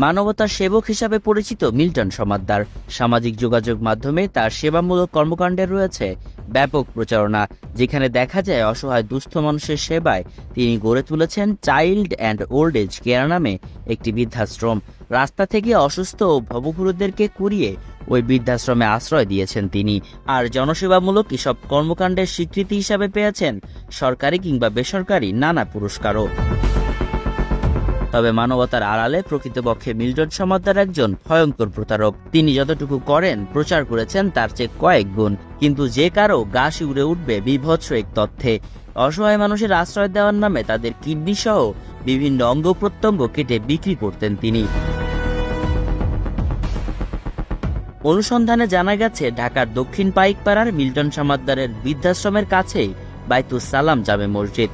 মানবতার সেবক হিসাবে পরিচিত মিল্টন সমাদ্দার। সামাজিক যোগাযোগ মাধ্যমে তার সেবামূলক কর্মকাণ্ডের রয়েছে ব্যাপক প্রচারণা, যেখানে দেখা যায় অসহায় দুস্থ মানুষের সেবায় তিনি গড়ে তুলেছেন child and old age care নামে একটি বৃদ্ধাশ্রম। রাস্তা থেকে অসুস্থ ও ভবঘুরুদেরকে কুড়িয়ে ওই বৃদ্ধাশ্রমে আশ্রয় দিয়েছেন তিনি। আর জনসেবামূলক এসব কর্মকাণ্ডের স্বীকৃতি হিসাবে পেয়েছেন সরকারি কিংবা বেসরকারি নানা পুরস্কারও। তবে মানবতার আড়ালে প্রকৃতপক্ষে মিল্টন সমাদ্দার একজন ভয়ঙ্কর প্রতারক। তিনি যতটুকু করেন প্রচার করেছেন তার চেয়ে কয়েক গুণ, কিন্তু যে কারো গা শিউরে উঠবে বীভৎস এক তথ্যে। অসহায় মানুষের আশ্রয় দেওয়ার নামে তাদের কিডনি সহ বিভিন্ন অঙ্গ প্রত্যঙ্গ কেটে বিক্রি করতেন তিনি। অনুসন্ধানে জানা গেছে ঢাকার দক্ষিণ পাইকপাড়ার মিল্টন সমাদ্দারের বৃদ্ধাশ্রমের কাছেই বাইতুস সালাম জামে মসজিদ।